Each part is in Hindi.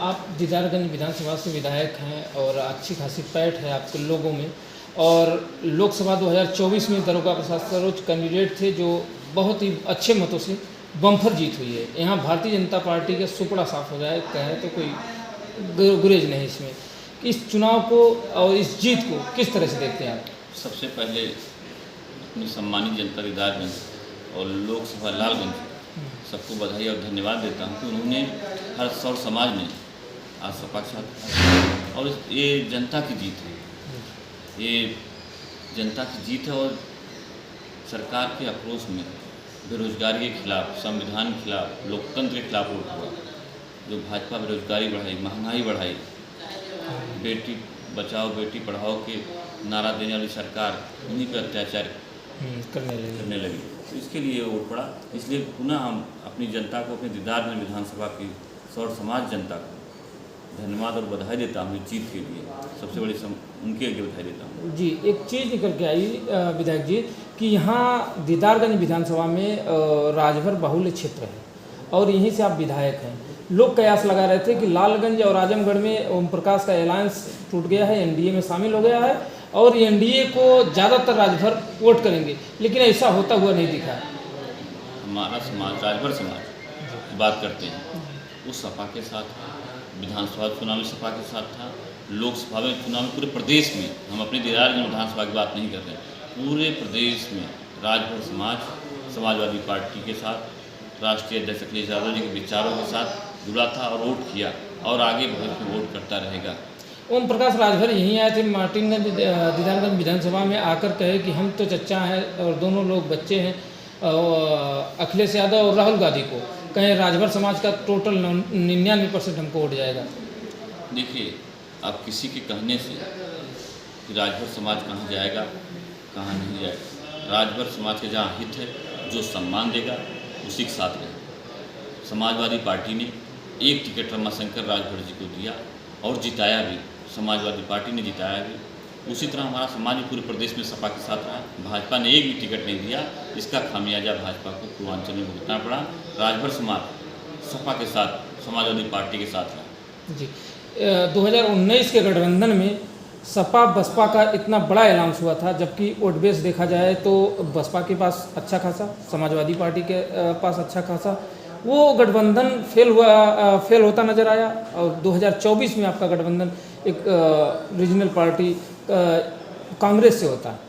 आप दीदारगंज विधानसभा से विधायक हैं और अच्छी खासी पैठ है आपके लोगों में, और लोकसभा 2024 में दरोगा प्रसाद सरोज कैंडिडेट थे जो बहुत ही अच्छे मतों से बम्पर जीत हुई है। यहाँ भारतीय जनता पार्टी का सुपड़ा साफ हो जाए कहें तो कोई गुरेज नहीं इसमें। इस चुनाव को और इस जीत को किस तरह से देखते हैं आप? सबसे पहले अपनी सम्मानित जनता दीदारगंज और लोकसभा लालगंज सबको बधाई और धन्यवाद देता हूँ कि उन्होंने हर सौर समाज ने आज सपा के साथ, और ये जनता की जीत है, ये जनता की जीत है। और सरकार के आक्रोश में बेरोजगारी के खिलाफ, संविधान के खिलाफ, लोकतंत्र के खिलाफ वोट हुआ। जो भाजपा बेरोजगारी बढ़ाई, महंगाई बढ़ाई, बेटी बचाओ बेटी पढ़ाओ के नारा देने वाली सरकार उन्हीं पर अत्याचार करने लगी, तो इसके लिए वोट पड़ा। इसलिए पुनः हम अपनी जनता को, अपने दीदारगंज विधानसभा की सौर समाज जनता को धन्यवाद और बधाई देता हूँ जीत के लिए। सबसे बड़ी उनके लिए बधाई देता हूँ। जी, एक चीज़ निकल के आई विधायक जी कि यहाँ दीदारगंज विधानसभा में राजभर बाहुल्य क्षेत्र है और यहीं से आप विधायक हैं। लोग कयास लगा रहे थे कि लालगंज और आजमगढ़ में ओम प्रकाश का अलायंस टूट गया है, एनडीए में शामिल हो गया है और एनडीए को ज़्यादातर राजभर वोट करेंगे, लेकिन ऐसा होता हुआ नहीं दिखा। हमारा समाज, राजभर समाज बात करते हैं, उस सपा के साथ विधानसभा चुनाव में सपा के साथ था, लोकसभा में चुनाव में पूरे प्रदेश में, हम अपने दीदारगंज विधानसभा की बात नहीं कर रहे हैं, पूरे प्रदेश में राजभर समाज समाजवादी पार्टी के साथ, राष्ट्रीय अध्यक्ष अखिलेश यादव जी के विचारों के साथ जुड़ा था और वोट किया और आगे भविष्य में वोट करता रहेगा। ओम प्रकाश राजभर यहीं आए थे मार्टिनगंज दीदारगंज विधानसभा में, आकर कहे कि हम तो चचा हैं और दोनों लोग बच्चे हैं अखिलेश यादव और राहुल गांधी को, कहें राजभर समाज का टोटल 99% हमको वोट जाएगा। देखिए, आप किसी के कहने से कि राजभर समाज कहाँ जाएगा कहाँ नहीं जाएगा, राजभर समाज के जहाँ हित है, जो सम्मान देगा उसी के साथ रहेगा। समाजवादी पार्टी ने एक टिकट रमाशंकर राजभर जी को दिया और जिताया भी, समाजवादी पार्टी ने जिताया भी। उसी तरह हमारा समाज पूरे प्रदेश में सपा के साथ रहा, भाजपा ने एक भी टिकट नहीं दिया, इसका खामियाजा भाजपा को पूर्वांचल में भुगतना पड़ा। राजभर समाज सपा के साथ, समाजवादी पार्टी के साथ रहा। जी, 2019 के गठबंधन में सपा बसपा का इतना बड़ा ऐलान हुआ था, जबकि वोट बेस देखा जाए तो बसपा के पास अच्छा खासा, समाजवादी पार्टी के पास अच्छा खासा, वो गठबंधन फेल होता नजर आया। और 2024 में आपका गठबंधन एक रीजनल पार्टी कांग्रेस से होता है,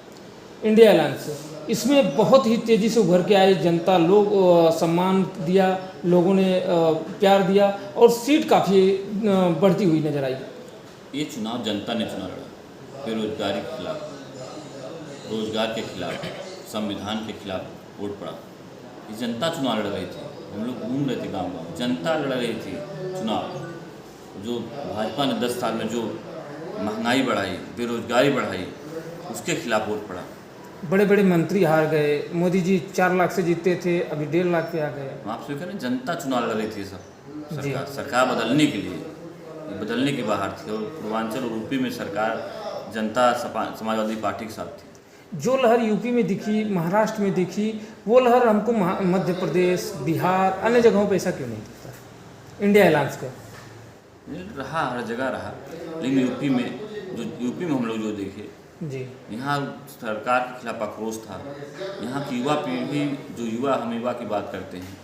इंडिया अलायंस से, इसमें बहुत ही तेज़ी से उभर के आए जनता, लोग सम्मान दिया, लोगों ने प्यार दिया और सीट काफ़ी बढ़ती हुई नजर आई। ये चुनाव जनता ने चुना लड़ा, बेरोजगारी के खिलाफ, रोजगार के खिलाफ, संविधान के खिलाफ वोट पड़ा। ये जनता चुनाव लड़ रही थी, हम लोग घूम रहे थे गांव-गांव, जनता लड़ रही थी चुनाव। जो भाजपा ने 10 साल में जो महंगाई बढ़ाई, बेरोजगारी बढ़ाई, उसके खिलाफ वोट पड़ा। बड़े बड़े मंत्री हार गए, मोदी जी 4 लाख से जीते थे, अभी 1.5 लाख पे आ गए। आप कह रहे जनता चुनाव लड़ रही थी, सब सरकार बदलने के लिए, बदलने की बाहर थी। और पूर्वांचल और यूपी में सरकार जनता समाजवादी पार्टी के साथ थी। जो लहर यूपी में दिखी, महाराष्ट्र में दिखी, वो लहर हमको मध्य प्रदेश, बिहार, अन्य जगहों पे ऐसा क्यों नहीं दिखता? इंडिया अलायंस का रहा, हर जगह रहा, लेकिन यूपी में हम लोग जो देखे जी, यहाँ सरकार के खिलाफ आक्रोश था। यहाँ की युवा पीढ़ी, जो युवा, हम युवा की बात करते हैं,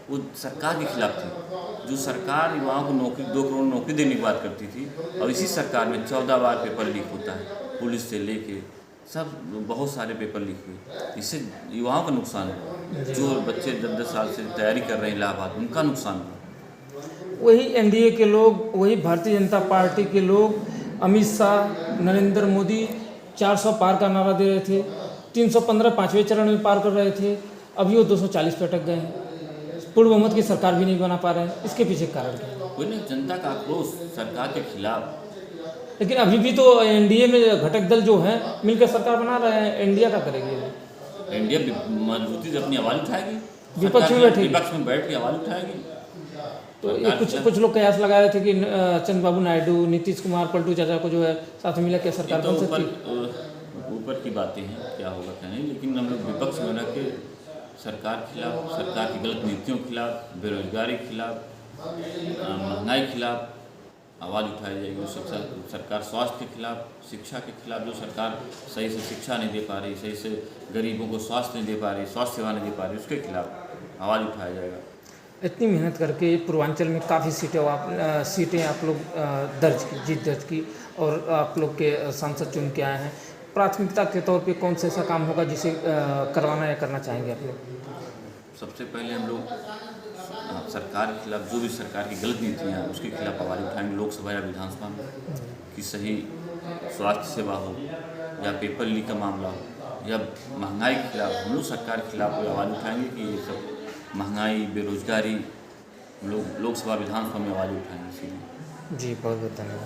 वो सरकार के खिलाफ थी। जो सरकार युवाओं को नौकरी, 2 करोड़ नौकरी देने की बात करती थी, और इसी सरकार में 14 बार पेपर लीक होता है, पुलिस से लेके सब बहुत सारे पेपर लीक हुए। इससे युवाओं का नुकसान हुआ, जो बच्चे 10-10 साल से तैयारी कर रहे हैं इलाहाबाद, उनका नुकसान हुआ। वही एनडीए के लोग, वही भारतीय जनता पार्टी के लोग, अमित शाह, नरेंद्र मोदी 400 पार का नारा दे रहे थे, 315 5वें चरण में पार कर रहे थे, अभी वो 240 पे अटक गए हैं, पूर्ण बहुमत की सरकार भी नहीं बना पा रहे हैं। इसके पीछे कारण क्या है? कोई नहीं, जनता का आक्रोश सरकार के खिलाफ। लेकिन अभी भी तो एनडीए में घटक दल जो हैं मिलकर सरकार बना रहे हैं, एनडीए का करेगी? एनडीए मजबूती से अपनी आवाज़ उठाएगी, विपक्ष में बैठ के आवाज़ उठाएगी। तो कुछ लोग कयास लगा रहे थे कि चंद्रबाबू नायडू, नीतीश कुमार, पलटू चाचा को जो है साथ मिला के सरकार बन सकती है। ऊपर की बातें हैं, क्या होगा क्या नहीं, लेकिन हम लोग विपक्ष में रह के सरकार के खिलाफ, सरकार की गलत नीतियों के खिलाफ, बेरोजगारी के खिलाफ, महंगाई के खिलाफ आवाज़ उठाई जाएगी। जो सरकार स्वास्थ्य के खिलाफ, शिक्षा के खिलाफ, जो सरकार सही से शिक्षा नहीं दे पा रही, सही से गरीबों को स्वास्थ्य नहीं दे पा रही, स्वास्थ्य सेवा नहीं दे पा रही, उसके खिलाफ आवाज़ उठाया जाएगा। इतनी मेहनत करके पूर्वांचल में काफ़ी सीटें आप लोग जीत दर्ज की और आप लोग के सांसद चुन के आए हैं। प्राथमिकता के तौर पे कौन सा ऐसा काम होगा जिसे करवाना या करना चाहेंगे आप लोग? सबसे पहले हम लोग सरकार के खिलाफ, जो भी सरकार की गलत नीतियाँ हैं उसके खिलाफ आवाज़ उठाएंगे लोकसभा या विधानसभा में, कि सही स्वास्थ्य सेवा हो या पेपर लीक का मामला हो या महंगाई के खिलाफ। हम लोग सरकार के खिलाफ आवाज़ उठाएंगे कि ये सब महंगाई, बेरोजगारी, हम लोग लोकसभा विधानसभा में आवाज़ उठाएंगे। जी, बहुत बहुत धन्यवाद।